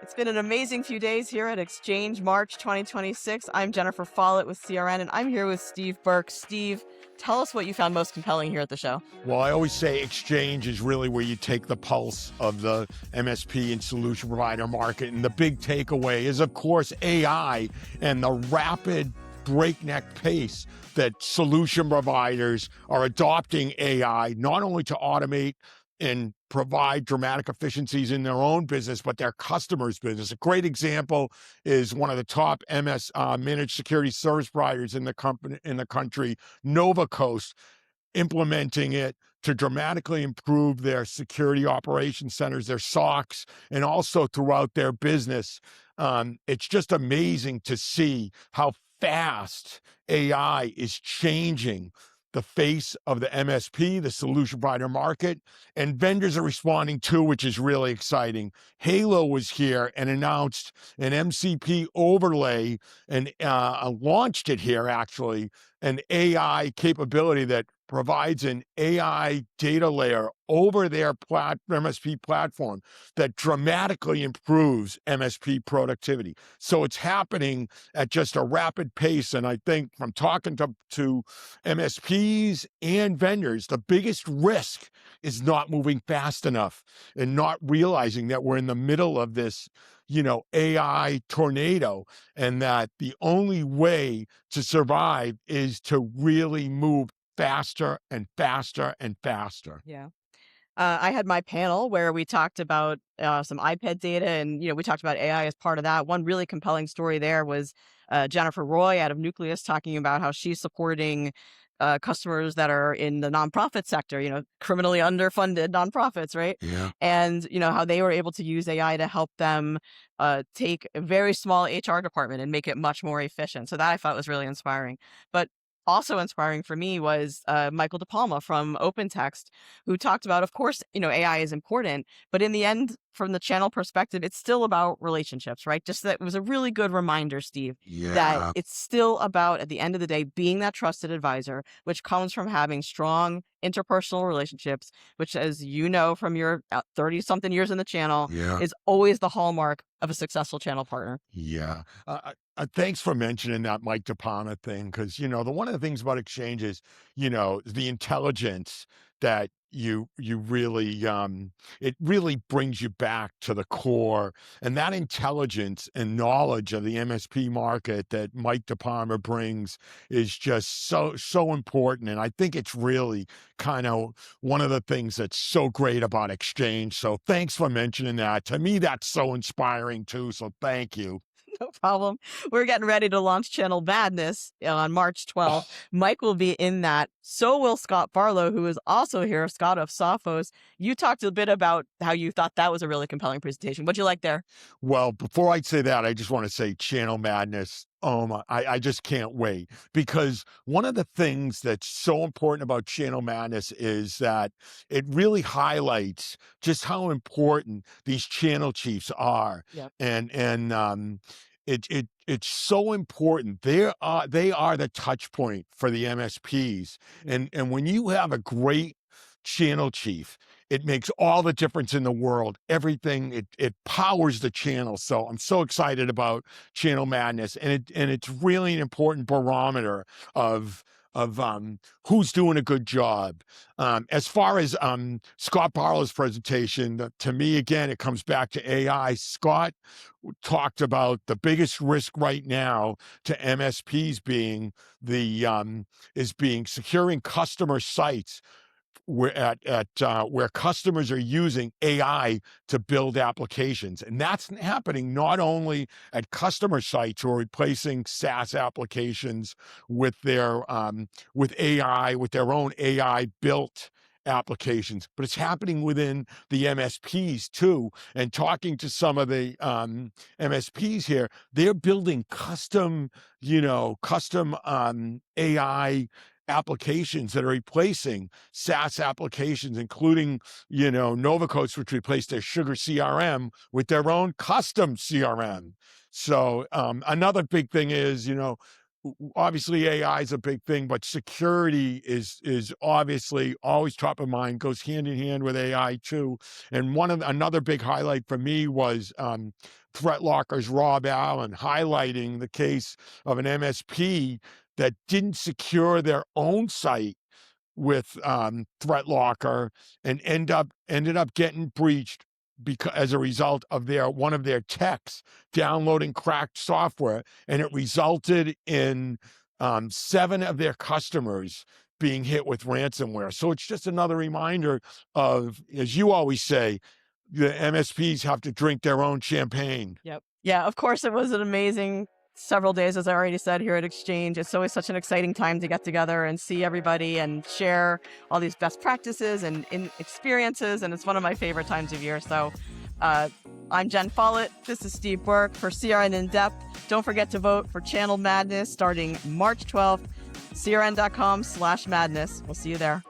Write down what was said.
It's been an amazing few days here at XChange March 2026. I'm Jennifer Follett with CRN, and I'm here with Steve Burke. Steve, tell us what you found most compelling here at the show. Well, I always say exchange is really where you take the pulse of the MSP and solution provider market. And the big takeaway is, of course, AI and the rapid breakneck pace that solution providers are adopting AI, not only to automate and provide dramatic efficiencies in their own business, but their customers' business. A great example is one of the top managed security service providers in the country, Nova Coast, implementing it to dramatically improve their security operations centers, their SOCs, and also throughout their business. It's just amazing to see how fast AI is changing the face of the MSP, the solution provider market, and vendors are responding too, which is really exciting. Halo was here and announced an MCP overlay and launched it here, actually, an AI capability that provides an AI data layer over their MSP platform that dramatically improves MSP productivity. So it's happening at just a rapid pace. And I think from talking to MSPs and vendors, the biggest risk is not moving fast enough and not realizing that we're in the middle of this, AI tornado, and that the only way to survive is to really move faster and faster and faster. Yeah. I had my panel where we talked about some iPad data, and we talked about AI as part of that. One really compelling story there was Jennifer Roy out of Nucleus talking about how she's supporting customers that are in the nonprofit sector, criminally underfunded nonprofits, right? Yeah. And how they were able to use AI to help them take a very small HR department and make it much more efficient. So that I thought was really inspiring. But also inspiring for me was Michael DePalma from OpenText, who talked about, of course, AI is important, but in the end, from the channel perspective, it's still about relationships, right? Just that it was a really good reminder, Steve, that Yeah. it's still about, at the end of the day, being that trusted advisor, which comes from having strong interpersonal relationships, which, as you know from your 30-something years in the channel, Yeah. is always the hallmark of a successful channel partner. Yeah. Thanks for mentioning that Mike DePalma thing, because one of the things about exchange is the intelligence that you really it really brings you back to the core, and that intelligence and knowledge of the MSP market that Mike DePalma brings is just so important. And I think it's really kind of one of the things that's so great about exchange. So thanks for mentioning that. To me, that's so inspiring too. So thank you. No problem. We're getting ready to launch Channel Madness on March 12th. Mike will be in that. So will Scott Barlow, who is also here, Scott of Sophos. You talked a bit about how you thought that was a really compelling presentation. What'd you like there? Well, before I say that, I just want to say Channel Madness. Oh my, I just can't wait, because one of the things that's so important about Channel Madness is that it really highlights just how important these channel chiefs are. Yep. And it's so important. They are the touch point for the MSPs. And when you have a great channel chief, it makes all the difference in the world. Everything, it powers the channel. So I'm so excited about Channel Madness, and it's really an important barometer of who's doing a good job. As far as Scott Barlow's presentation, to me, again, it comes back to AI. Scott talked about the biggest risk right now to MSPs being securing customer sites where customers are using AI to build applications. And that's happening not only at customer sites who are replacing SaaS applications with with AI, with their own AI built applications, but it's happening within the MSPs too. And talking to some of the MSPs here, they're building custom AI applications that are replacing SaaS applications, including, Novacoats, which replaced their Sugar CRM with their own custom CRM. So another big thing is, obviously AI is a big thing, but security is obviously always top of mind, goes hand in hand with AI too. And another big highlight for me was ThreatLocker's Rob Allen highlighting the case of an MSP that didn't secure their own site with ThreatLocker and ended up getting breached because as a result of one of their techs downloading cracked software, and it resulted in 7 of their customers being hit with ransomware. So it's just another reminder of, as you always say, the MSPs have to drink their own champagne. Yep. Yeah, of course, it was an amazing several days, as I already said, here at XChange. It's always such an exciting time to get together and see everybody and share all these best practices and experiences. And it's one of my favorite times of year. So I'm Jen Follett. This is Steve Burke for CRN In Depth. Don't forget to vote for Channel Madness starting March 12th, crn.com/madness. We'll see you there.